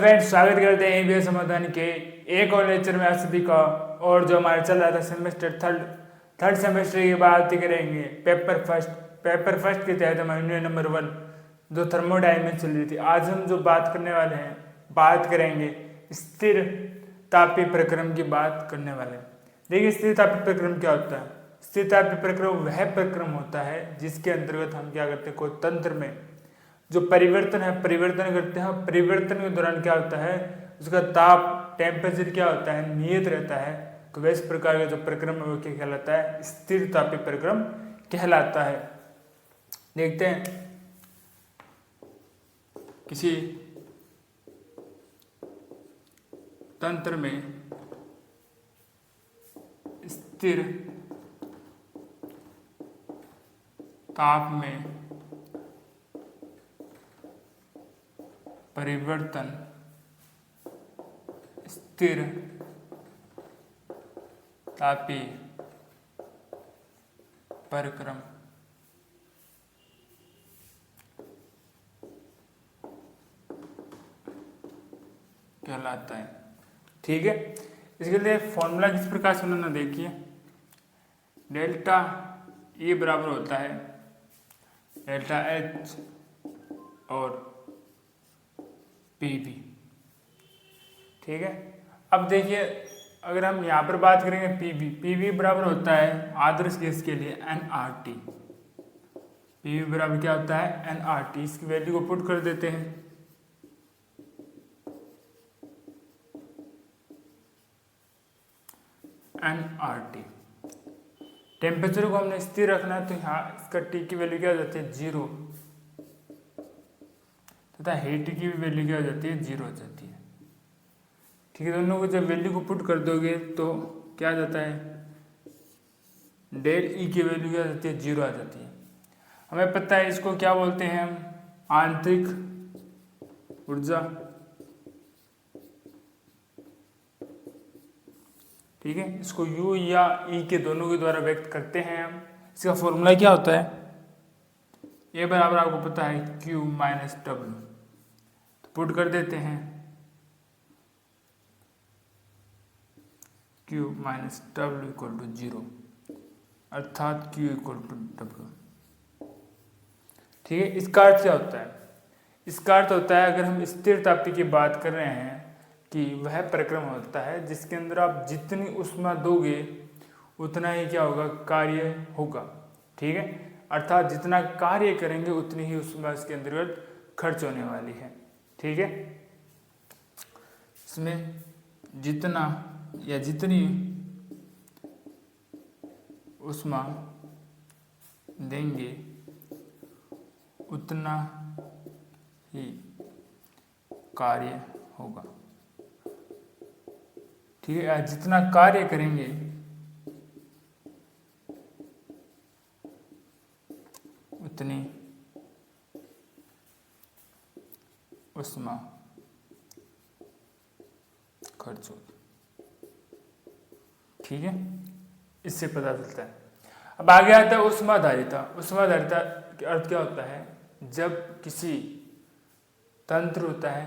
Friends, स्वागत करते हैं ईवीएस समाधान के एक और लेक्चर में आप सभी का। और जो हमारा चल रहा था सेमेस्टर थर्ड सेमेस्टर की बात करेंगे। पेपर फर्स्ट के तहत हमारी यूनिट नंबर 1 जो थर्मोडायनेमिक्स चल रही थी। आज हम जो बात करने वाले हैं, बात करेंगे स्थिर तापीय प्रक्रम की बात करने वाले हैं। देखिए, स्थिर तापीय प्रक्रम क्या होता है। स्थिर तापीय प्रक्रम वह प्रक्रम होता है जिसके अंतर्गत हम क्या करते हैं, कोई तंत्र में जो परिवर्तन करते हैं। परिवर्तन के दौरान क्या होता है, उसका ताप टेम्परेचर क्या होता है, नियत रहता है। तो वैसे प्रकार का जो प्रक्रम है वो क्या कहलाता है, स्थिर तापीय प्रक्रम कहलाता है। देखते हैं किसी तंत्र में स्थिर ताप में परिवर्तन स्थिर तापीय प्रक्रम कहलाता है। ठीक है, इसके लिए फॉर्मूला किस प्रकार से बनाना देखिए। डेल्टा E बराबर होता है डेल्टा H और PV। ठीक है, अब देखिए अगर हम यहाँ पर बात करेंगे PV बराबर होता है आदर्श गैस के लिए nRT। PV बराबर क्या होता है, nRT। इसकी वैल्यू को पुट कर देते हैं। nRT टेम्परेचर को हमने स्थिर रखना है, तो यहाँ इसका T की वैल्यू क्या हो जाती है, 0, तथा हीट की भी वैल्यू क्या हो जाती है, 0 हो जाती है। ठीक है, दोनों को जब वैल्यू को पुट कर दोगे तो क्या आ जाता है, डेल E की वैल्यू क्या आ जाती है, 0 आ जाती है। हमें पता है इसको क्या बोलते हैं हम, आंतरिक ऊर्जा। ठीक है, इसको U या E के दोनों के द्वारा व्यक्त करते हैं हम। इसका फॉर्मूला क्या होता है, ये बराबर आपको पता है Q माइनस W। तो पुट कर देते हैं Q minus W equal to 0, अर्थात Q इक्वल टू W। ठीक है, इसका अर्थ क्या होता है, इसका अर्थ होता है अगर हम स्थिर तापीय की बात कर रहे हैं कि वह प्रक्रम होता है जिसके अंदर आप जितनी ऊष्मा दोगे उतना ही क्या होगा, कार्य होगा। ठीक है, अर्थात जितना कार्य करेंगे उतनी ही ऊष्मा इसके अंतर्गत खर्च होने वाली है। ठीक है, इसमें जितना या जितनी ऊष्मा देंगे उतना ही कार्य होगा। ठीक है, जितना कार्य करेंगे उतनी ऊष्मा खर्च होगी। ठीक है, इससे पता चलता है। अब आगे आता है ऊष्माधारिता। ऊष्माधारिता का अर्थ क्या होता है, जब किसी तंत्र होता है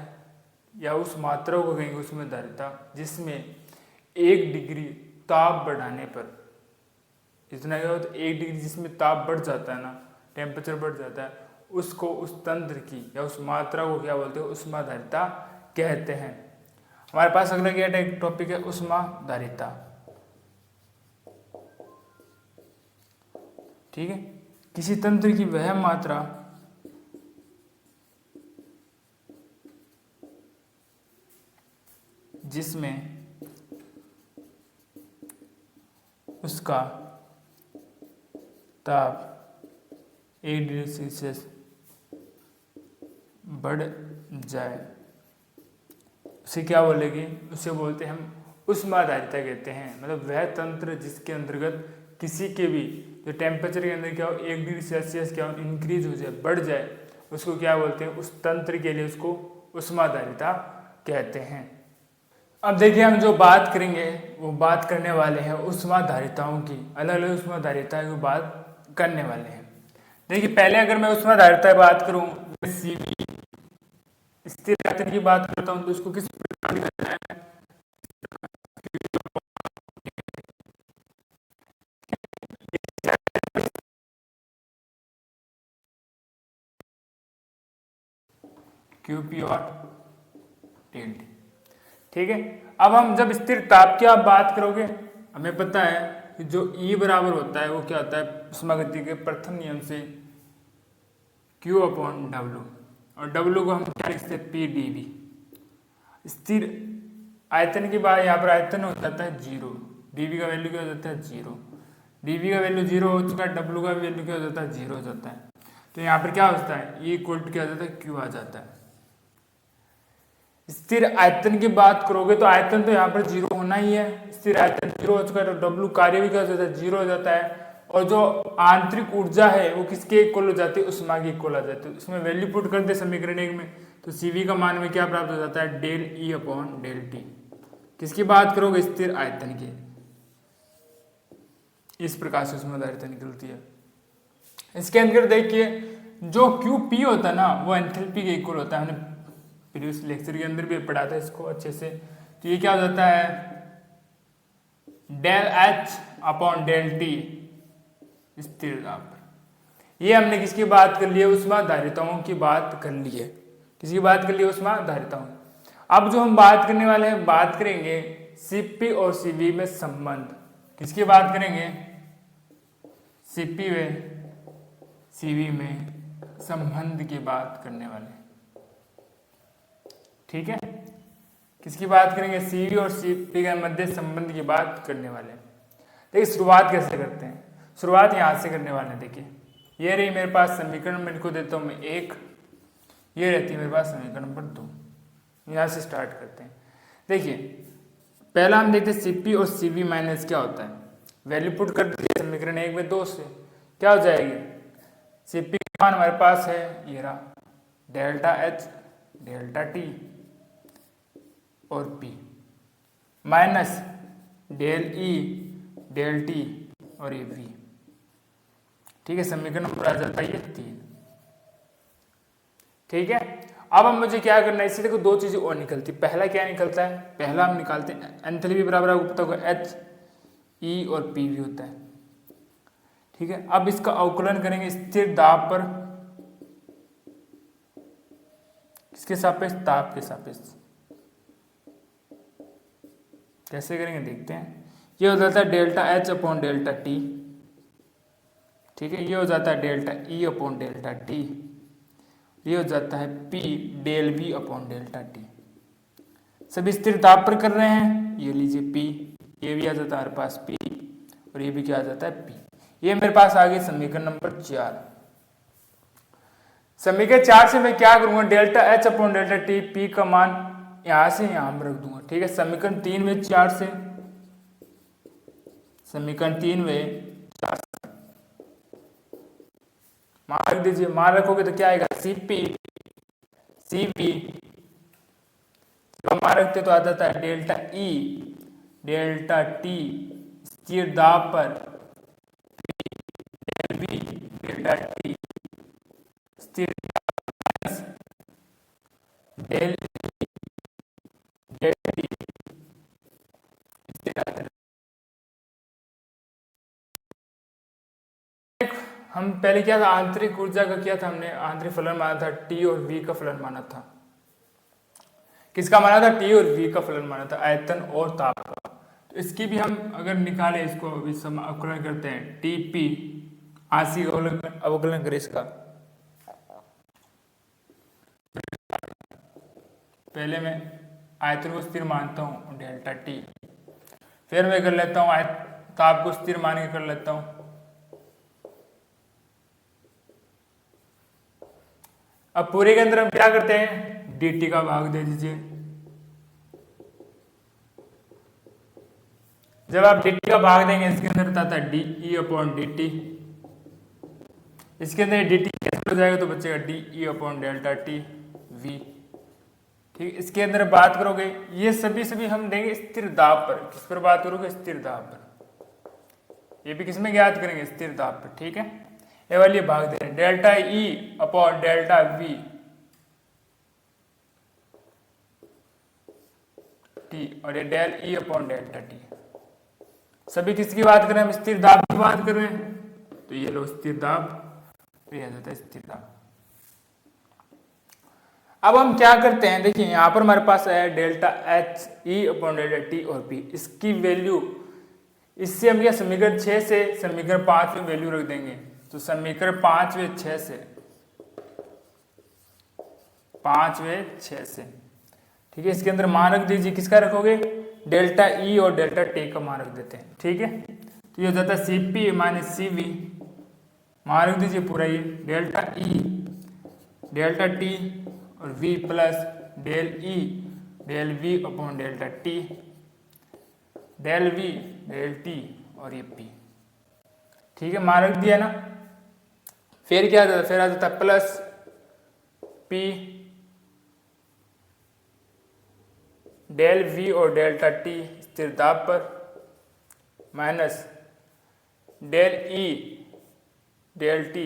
या उस मात्रा को कहेंगे ऊष्माधारिता जिसमें 1 डिग्री ताप बढ़ाने पर, इतना क्या होता है, 1 डिग्री जिसमें ताप बढ़ जाता है ना, टेम्परेचर बढ़ जाता है, उसको उस तंत्र की या उस मात्रा को क्या बोलते हैं, ऊष्माधारिता कहते हैं। हमारे पास अगला क्या टॉपिक है, ऊष्माधारिता। ठीक है, किसी तंत्र की वह मात्रा जिसमें उसका ताप 1 डिग्री सेल्सियस बढ़ जाए, उसे क्या बोलेंगे, उसे बोलते हैं हम ऊष्माधारिता कहते हैं। मतलब वह तंत्र जिसके अंतर्गत किसी के भी जो टेम्परेचर के अंदर क्या हो, 1 डिग्री सेल्सियस क्या हो, इंक्रीज हो जाए, बढ़ जाए, उसको क्या बोलते हैं, उस तंत्र के लिए उसको ऊष्माधारिता कहते हैं। अब देखिए हम जो बात करेंगे वो बात करने वाले हैं ऊष्माधारिताओं की, अलग अलग ऊष्माधारिताओं की बात करने वाले हैं। देखिए पहले अगर मैं ऊष्माधारिता की बात करूं, CV स्थिर आयतन की बात करता हूं तो इसको किस प्रकार लिखा जाए, क्यूपी और टीएलटी। ठीक है, अब हम जब स्थिर ताप की आप बात करोगे, हमें पता है कि जो E बराबर होता है वो क्या होता है, उष्मागति के प्रथम नियम से Q अपॉन W, और W को हम क्या लिख सकते हैं, पी डी वी। स्थिर आयतन की बात, यहाँ पर आयतन हो जाता है 0, dV का वैल्यू क्या हो जाता है 0, dV का वैल्यू 0 हो चुका है, W का वैल्यू क्या हो जाता है 0 हो जाता है। तो यहाँ पर क्या होता है, E इक्वल टू क्या हो जाता है, Q आ जाता है। स्थिर आयतन की बात करोगे तो आयतन तो यहाँ पर 0 होना ही है, स्थिर आयतन 0 हो चुका है तो W कार्य भी क्या हो जाता है 0 हो जाता है, और जो आंतरिक ऊर्जा है वो किसके इक्वल हो जाती है, उष्मा की इक्वल आ जाती है। इसमें वैल्यू पुट कर दे समीकरण 1 में, तो CV का मान में क्या प्राप्त हो जाता है, del E upon del T. किसकी बात करोगे, स्थिर आयतन की। इस प्रकार से उसमें आयतन निकलती है। इसके अंदर देखिए जो QP होता है ना वो एंथैल्पी के इक्वल होता है, हमने प्रीवियस लेक्चर के अंदर भी पढ़ा था इसको अच्छे से। तो ये क्या हो जाता है, del H upon del T स्थिर दाब पर। ये हमने किसकी बात कर ली है, उष्माधारिताओं की बात कर ली है। किसकी बात कर ली है, उष्माधारिताओं। अब जो हम बात करने वाले हैं, बात करेंगे CP और CV में संबंध। किसकी बात करेंगे, CP व CV में संबंध की बात करने वाले। ठीक है, किसकी बात करेंगे, CV और CP के मध्य संबंध की बात करने वाले। देखिए शुरुआत कैसे करते हैं, शुरुआत यहाँ से करने वाले हैं। देखिए ये रही मेरे पास समीकरण, मैं इनको देता हूँ मैं 1, ये रहती है मेरे पास समीकरण नंबर 2। यहाँ से स्टार्ट करते हैं। देखिए पहला हम देखते हैं CP और CV माइनस क्या होता है, वैल्यू पुट कर दीजिए समीकरण 1 में 2 से, क्या हो जाएगी, CP का मान हमारे पास है ये रहा, डेल्टा H डेल्टा T और P minus del E del T और ये V। ठीक है, समीकरण नंबर आ जाता है ये 3। ठीक है, अब हम मुझे क्या करना है, इससे देखो दो चीजें और निकलती। पहला क्या निकलता है, पहला हम निकालते हैं एंथैल्पी बराबर आपको पता होगा H E और P भी होता है। ठीक है, अब इसका अवकलन करेंगे स्थिर दाब पर, किसके सापेक्ष, ताप के सापेक्ष। कैसे करेंगे देखते हैं। ये हो जाता है delta H upon delta T। ठीक है, ये हो जाता है delta E upon delta T। ये हो जाता है P del V upon delta T। सभी स्थिर ताप पर कर रहे हैं, ये लीजिए P, ये भी आ जाता है हमारे पास P, और ये भी क्या आ जाता है P। ये मेरे पास आ गई समीकरण नंबर 4। समीकरण 4 से मैं क्या करूंगा, delta H upon delta T, P का मान यहां से यहां रख दूंगा। ठीक है, समीकरण 3 में 4 से, समीकरण 3 में 4 से मान रख दीजिए। मान रखोगे तो क्या आएगा, CP CV मान रखते तो आ जाता है डेल्टा E डेल्टा T स्थिर दाब पर, डेल V डेल्टा T स्थिर डेल डेल T स्थिर। हम पहले क्या था, आंतरिक ऊर्जा का किया था हमने, आंतरिक फलन माना था, T और V का फलन माना था। किसका माना था, T और V का फलन माना था, आयतन और ताप का। तो इसकी भी हम अगर निकाले, इसको अभी अवकलन करते हैं, TP आंशिक अवकलन करें इसका। पहले मैं आयतन को स्थिर मानता हूँ डेल्टा T, फिर मैं कर लेता हूँ ताप को स्थिर मान के कर लेता हूँ। अब पूरे के अंदर हम क्या करते हैं, dt का भाग दे दीजिए। जब आप dt का भाग देंगे, इसके अंदर आता था dE अपॉन dt, इसके अंदर dt कैंसिल हो जाएगा तो बचेगा dE upon delta T V। ठीक, इसके अंदर बात करोगे, ये सभी हम देंगे स्थिर दाब पर। किस पर बात करोगे, स्थिर दाब पर। ये भी किसमें ज्ञात करेंगे, स्थिर दाब पर। ठीक है, ये वाली भाग दे रहे हैं delta E upon delta V T और ये del E upon delta T. सभी किसकी बात कर रहे हैं? हम स्थिर दाब की बात कर रहे हैं, तो ये लो स्थिर दाब, तो यह जाता है स्थिर दाब। अब हम क्या करते हैं, देखिए यहाँ पर हमारे पास है delta H E upon delta T और पी, इसकी वैल्यू, इससे हम क्या समीकरण 6 से समीकरण 5 में वैल्यू रख देंगे। तो समीकरण 5वें 6 से, 5वें 6 से, ठीक है, इसके अंदर मान रख दीजिए, किसका रखोगे? डेल्टा ई और डेल्टा टी का मान रख देते हैं, ठीक है। तो ये हो जाता है C P minus C V, मान रख दीजिए पूरा ये डेल्टा ई डेल्टा टी और v plus del E del V upon delta T, del V del T और ये p, ठीक है, मान रख दिया ना। फिर क्या आ जाता है? फिर आ जाता है प्लस p डेल v और डेल्टा t स्थिर दाब पर minus del E del T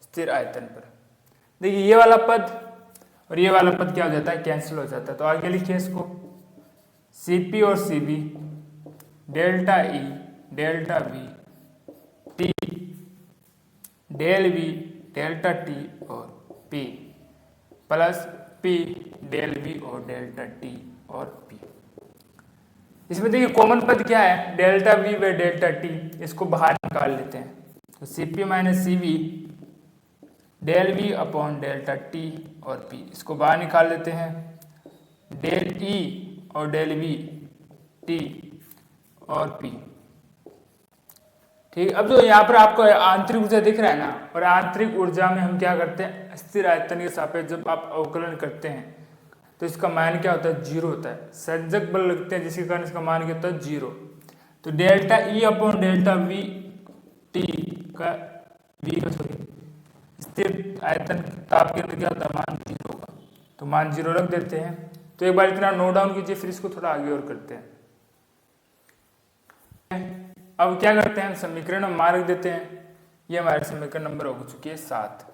स्थिर आयतन पर। देखिए ये वाला पद और ये वाला पद क्या हो जाता है? कैंसिल हो जाता है। तो आगे लिखिए इसको, सी पी और C B delta E delta V T del V delta T और P plus P del V और डेल्टा टी और पी। इसमें देखिए कॉमन पद क्या है? डेल्टा वी व डेल्टा टी, इसको बाहर निकाल लेते हैं। तो C P minus C V del V upon delta T और पी, इसको बाहर निकाल लेते हैं। डेल ई और डेल वी टी और पी, ठीक। अब जो यहाँ पर आपको आंतरिक ऊर्जा दिख रहा है ना, और आंतरिक ऊर्जा में हम क्या करते हैं? स्थिर आयतन के सापेक्ष जब आप अवकलन करते हैं तो इसका मान क्या होता है? जीरो होता है। संयोजक बल लगते हैं जिसके कारण इसका मान क्या होता है? जीरो। तो delta E upon delta V T का स्थिर आयतन ताप के अंदर क्या होता है? मान जीरो होगा। तो मान जीरो रख देते हैं। तो एक बार इतना नोट डाउन कीजिए, फिर इसको थोड़ा आगे और करते हैं। अब क्या करते हैं? हम समीकरण में मान रख देते हैं। ये हमारे समीकरण नंबर हो चुकी है 7,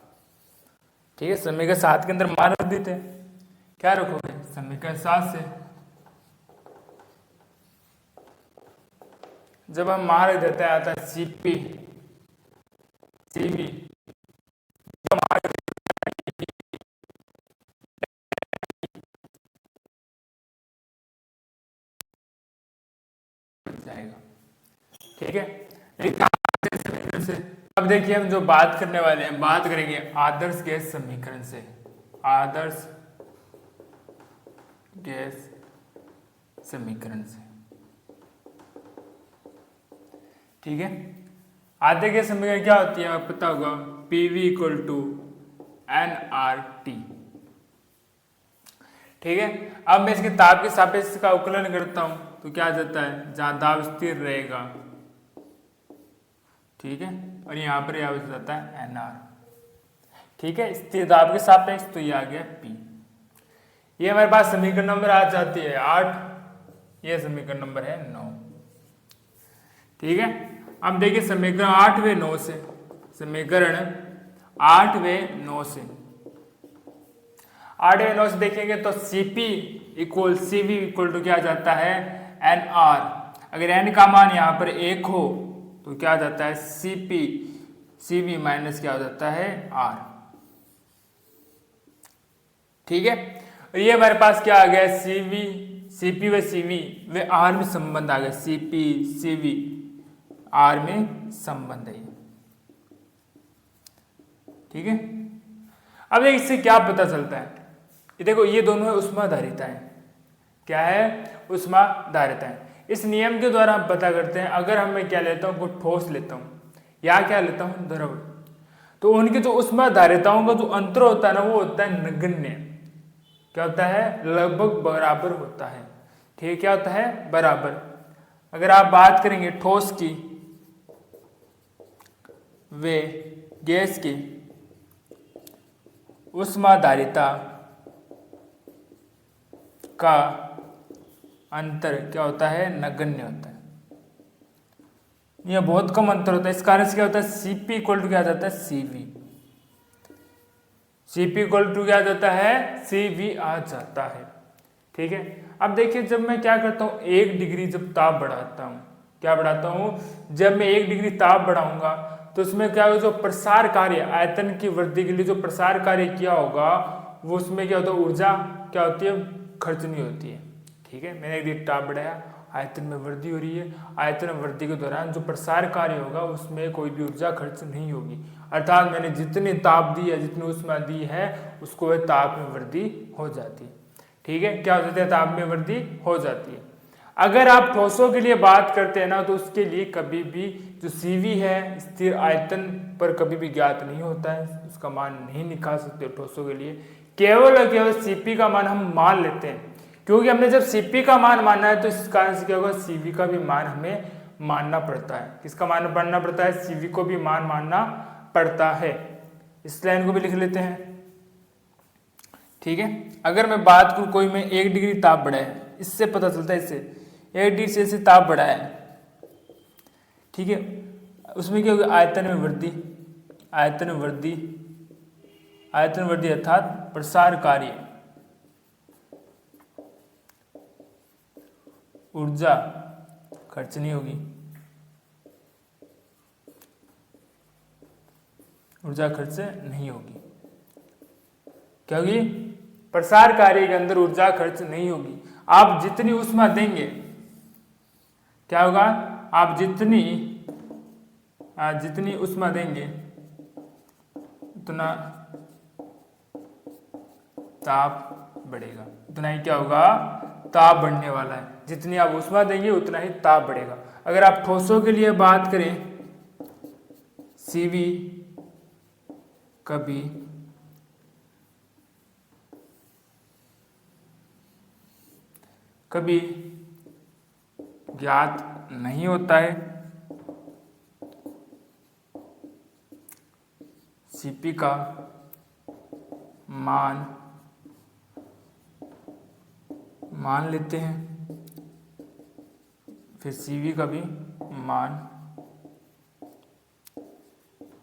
ठीक है। समीकरण 7 के अंदर मान रख देते हैं। क्या रखोगे? समीकरण 7 से जब हम मान रख देते हैं आता है सी पी सी वी जाएगा, ठीक है। समीकरण से अब देखिए हम जो बात करने वाले हैं, बात करेंगे आदर्श गैस समीकरण से। आदर्श गैस समीकरण से, ठीक है। आदर्श गैस समीकरण क्या होती है? आपको पता होगा, PV इक्वल टू nRT, ठीक है। अब मैं इसके ताप के सापेक्ष का अवकलन करता हूं तो क्या आ जाता है? जहां दाब स्थिर रहेगा, ठीक है, और यहां पर यह हो जाता है NR, ठीक है, स्थिर दाब के सापेक्ष। तो ये आ गया P। ये हमारे पास समीकरण नंबर आ जाती है 8, ये समीकरण नंबर है 9, ठीक है। अब देखिए समीकरण 8 व 9 से, समीकरण 8 व 9 से, 8 व 9 से देखेंगे तो Cp equal Cv equal to क्या आ जाता है? NR। अगर n का मान यहाँ पर 1 हो तो क्या आ जाता है? Cp Cv माइनस क्या हो जाता है? R, ठीक है। और ये हमारे पास क्या आ गया? Cp व Cv व R में संबंध आ गया। Cp Cv R में संबंध है, ठीक है। अब देखिए इससे क्या पता चलता है? ये देखो, ये दोनों है उष्माधारिताएं। क्या है? उष्माधारिताएं। इस नियम के द्वारा हम पता करते हैं, अगर हम मैं क्या लेता हूँ, कोई ठोस लेता हूँ या क्या लेता हूँ, द्रव, तो उनकी जो उष्माधारिताओं का जो अंतर होता है ना, वो होता है नगण्य। क्या होता है? लगभग बराबर होता है, ठीक है। क्या होता है? बराबर। अगर आप बात करेंगे ठोस की वे गैस की उष्माधारिता का अंतर क्या होता है? नगण्य होता है। यह बहुत कम अंतर होता है। इस कारण से क्या होता है? Cp इक्वल टू क्या आ जाता है? Cv। Cp इक्वल टू क्या आ जाता है? Cv आ जाता है, ठीक है। अब देखिए जब मैं क्या करता हूँ 1 डिग्री जब ताप बढ़ाता हूँ, क्या बढ़ाता हूँ, जब मैं 1 डिग्री ताप बढ़ाऊंगा तो उसमें क्या होगा, जो प्रसार कार्य आयतन की वृद्धि के लिए जो प्रसार कार्य किया होगा वो उसमें क्या होता है, ऊर्जा क्या होती है, खर्च नहीं होती है। ठीक है, मैंने 1 डिग्री ताप बढ़ाया, आयतन में वृद्धि हो रही है, आयतन में वृद्धि के दौरान जो प्रसार कार्य होगा उसमें कोई भी ऊर्जा खर्च नहीं होगी, अर्थात मैंने जितनी ताप दी है, जितनी ऊष्मा दी है उसको वह ताप में वृद्धि हो जाती है। ठीक है, क्या हो जाती है, ताप में वृद्धि हो जाती है। अगर आप ठोसों के लिए बात करते हैं ना तो उसके लिए कभी भी जो CV है स्थिर आयतन पर कभी भी ज्ञात नहीं होता है, उसका मान नहीं निकाल सकते ठोसों के लिए। केवल और केवल CP का मान हम मान लेते हैं, क्योंकि हमने जब CP का मान मानना है तो इस कारण से क्या होगा, CV का भी मान हमें मानना पड़ता है। किसका मान मानना पड़ता है, CV को भी मान मानना पड़ता है। इस लाइन को भी लिख लेते हैं। ठीक है, अगर मैं बात करूं कोई में 1 डिग्री ताप बढ़ाए, इससे पता चलता है, इससे 1 डिग्री सेल्सियस ताप बढ़ाया है, ठीक है, उसमें क्या होगा, आयतन में वृद्धि, आयतन में वृद्धि, आयतन वृद्धि अर्थात प्रसार कार्य, ऊर्जा खर्च नहीं होगी, ऊर्जा खर्च नहीं होगी, क्या होगी, प्रसार कार्य के अंदर ऊर्जा खर्च नहीं होगी। आप जितनी ऊष्मा देंगे क्या होगा, आप जितनी ऊष्मा देंगे उतना ताप बढ़ेगा, उतना ही क्या होगा, ताप बढ़ने वाला है। जितनी आप ऊष्मा देंगे उतना ही ताप बढ़ेगा। अगर आप ठोसों के लिए बात करें, CV कभी कभी ज्ञात नहीं होता है, CP का मान लेते हैं, फिर CV का भी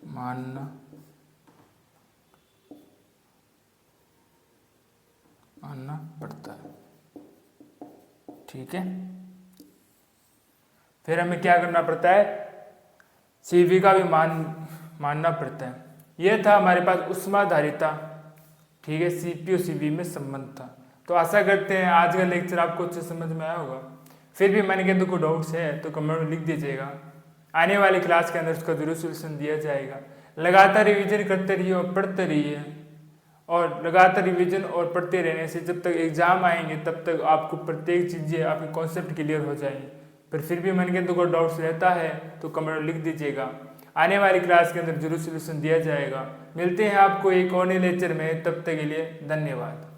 मानना पड़ता है। ठीक है, फिर हमें क्या करना पड़ता है, CV का भी मानना पड़ता है। यह था हमारे पास ऊष्माधारिता। ठीक है, CP और CV में संबंध था। तो आशा करते हैं आज का लेक्चर आपको अच्छे समझ में आया होगा। फिर भी मैंने कहा तो कोई डाउट्स है तो कमेंट में लिख दीजिएगा, आने वाली क्लास के अंदर उसका जरूर सोल्यूशन दिया जाएगा। लगातार रिवीजन करते रहिए और पढ़ते रहिए, और लगातार रिवीजन और पढ़ते रहने से जब तक एग्जाम आएंगे तब तक आपको प्रत्येक चीज़ें, आपके कॉन्सेप्ट क्लियर हो जाएंगे। पर फिर भी मैंने कहा तो कोई डाउट्स रहता है तो कमेंट में लिख दीजिएगा, आने वाली क्लास के अंदर जरूर सोल्यूशन दिया जाएगा। मिलते हैं आपको एक और नए लेक्चर में, तब तक के लिए धन्यवाद।